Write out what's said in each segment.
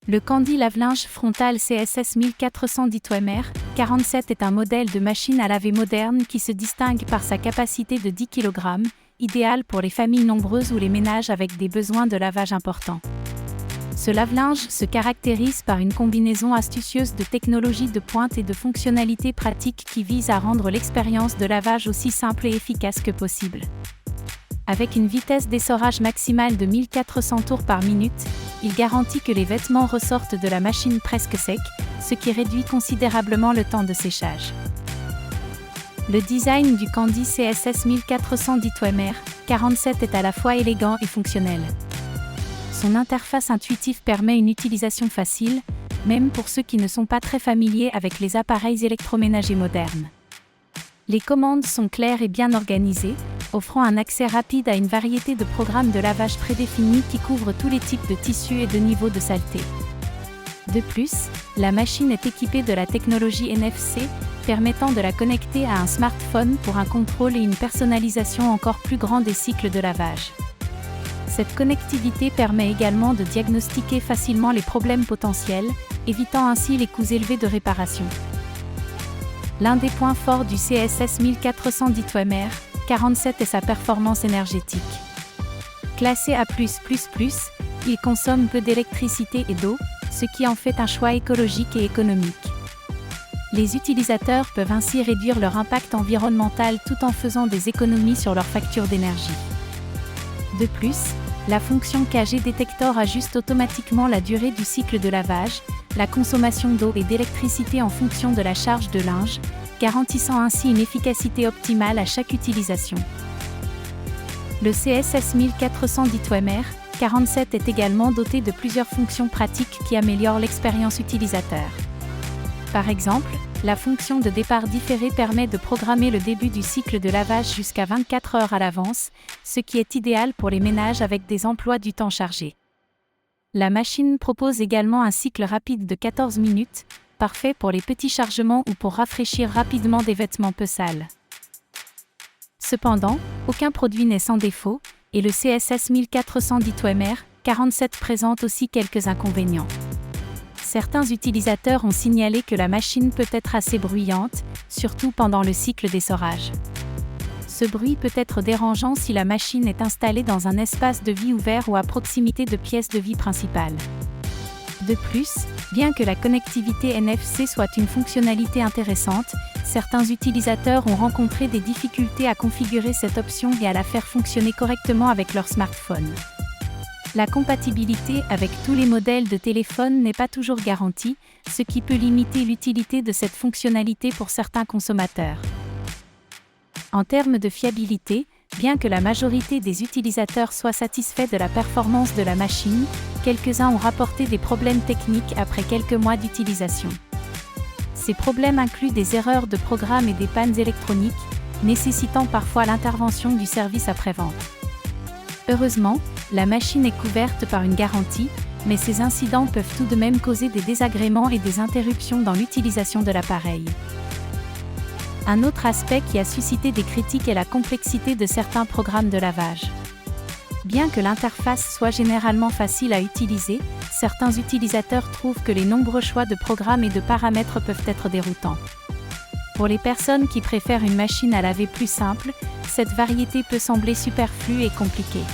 Le Candy lave-linge frontal CSS 1410 47 est un modèle de machine à laver moderne qui se distingue par sa capacité de 10 kg, idéal pour les familles nombreuses ou les ménages avec des besoins de lavage importants. Ce lave-linge se caractérise par une combinaison astucieuse de technologies de pointe et de fonctionnalités pratiques qui visent à rendre l'expérience de lavage aussi simple et efficace que possible. Avec une vitesse d'essorage maximale de 1400 tours par minute, il garantit que les vêtements ressortent de la machine presque secs, ce qui réduit considérablement le temps de séchage. Le design du Candy CSS 1410 47 est à la fois élégant et fonctionnel. Son interface intuitive permet une utilisation facile, même pour ceux qui ne sont pas très familiers avec les appareils électroménagers modernes. Les commandes sont claires et bien organisées, offrant un accès rapide à une variété de programmes de lavage prédéfinis qui couvrent tous les types de tissus et de niveaux de saleté. De plus, la machine est équipée de la technologie NFC, permettant de la connecter à un smartphone pour un contrôle et une personnalisation encore plus grande des cycles de lavage. Cette connectivité permet également de diagnostiquer facilement les problèmes potentiels, évitant ainsi les coûts élevés de réparation. L'un des points forts du CSS 1410 47 est sa performance énergétique. Classé A++, il consomme peu d'électricité et d'eau, ce qui en fait un choix écologique et économique. Les utilisateurs peuvent ainsi réduire leur impact environnemental tout en faisant des économies sur leur facture d'énergie. De plus, la fonction KG Detector ajuste automatiquement la durée du cycle de lavage, la consommation d'eau et d'électricité en fonction de la charge de linge, garantissant ainsi une efficacité optimale à chaque utilisation. Le CSS 1410 47 est également doté de plusieurs fonctions pratiques qui améliorent l'expérience utilisateur. Par exemple, la fonction de départ différé permet de programmer le début du cycle de lavage jusqu'à 24 heures à l'avance, ce qui est idéal pour les ménages avec des emplois du temps chargés. La machine propose également un cycle rapide de 14 minutes, parfait pour les petits chargements ou pour rafraîchir rapidement des vêtements peu sales. Cependant, aucun produit n'est sans défaut, et le CSS 1410 47 présente aussi quelques inconvénients. Certains utilisateurs ont signalé que la machine peut être assez bruyante, surtout pendant le cycle d'essorage. Ce bruit peut être dérangeant si la machine est installée dans un espace de vie ouvert ou à proximité de pièces de vie principales. De plus, bien que la connectivité NFC soit une fonctionnalité intéressante, certains utilisateurs ont rencontré des difficultés à configurer cette option et à la faire fonctionner correctement avec leur smartphone. La compatibilité avec tous les modèles de téléphone n'est pas toujours garantie, ce qui peut limiter l'utilité de cette fonctionnalité pour certains consommateurs. En termes de fiabilité, bien que la majorité des utilisateurs soient satisfaits de la performance de la machine, quelques-uns ont rapporté des problèmes techniques après quelques mois d'utilisation. Ces problèmes incluent des erreurs de programme et des pannes électroniques, nécessitant parfois l'intervention du service après-vente. Heureusement, la machine est couverte par une garantie, mais ces incidents peuvent tout de même causer des désagréments et des interruptions dans l'utilisation de l'appareil. Un autre aspect qui a suscité des critiques est la complexité de certains programmes de lavage. Bien que l'interface soit généralement facile à utiliser, certains utilisateurs trouvent que les nombreux choix de programmes et de paramètres peuvent être déroutants. Pour les personnes qui préfèrent une machine à laver plus simple, cette variété peut sembler superflue et compliquée.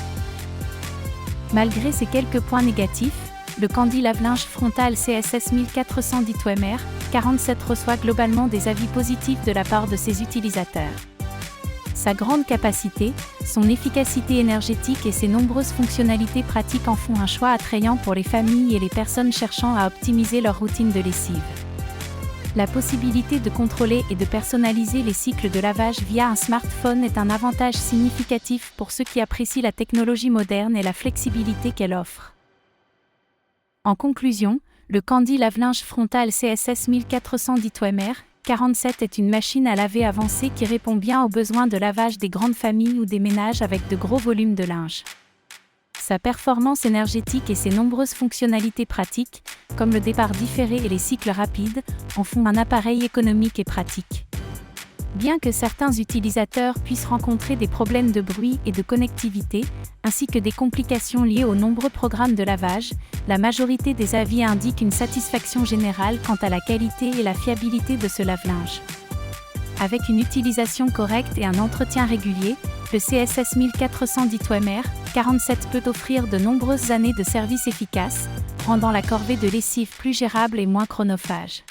Malgré ces quelques points négatifs, le Candy lave-linge frontal CSS 1410 47 reçoit globalement des avis positifs de la part de ses utilisateurs. Sa grande capacité, son efficacité énergétique et ses nombreuses fonctionnalités pratiques en font un choix attrayant pour les familles et les personnes cherchant à optimiser leur routine de lessive. La possibilité de contrôler et de personnaliser les cycles de lavage via un smartphone est un avantage significatif pour ceux qui apprécient la technologie moderne et la flexibilité qu'elle offre. En conclusion, le Candy lave-linge frontal CSS 1410 47 est une machine à laver avancée qui répond bien aux besoins de lavage des grandes familles ou des ménages avec de gros volumes de linge. Sa performance énergétique et ses nombreuses fonctionnalités pratiques, comme le départ différé et les cycles rapides, en font un appareil économique et pratique. Bien que certains utilisateurs puissent rencontrer des problèmes de bruit et de connectivité, ainsi que des complications liées aux nombreux programmes de lavage, la majorité des avis indiquent une satisfaction générale quant à la qualité et la fiabilité de ce lave-linge. Avec une utilisation correcte et un entretien régulier, le CSS 1400 d'Itwemer 47 peut offrir de nombreuses années de service efficace, rendant la corvée de lessive plus gérable et moins chronophage.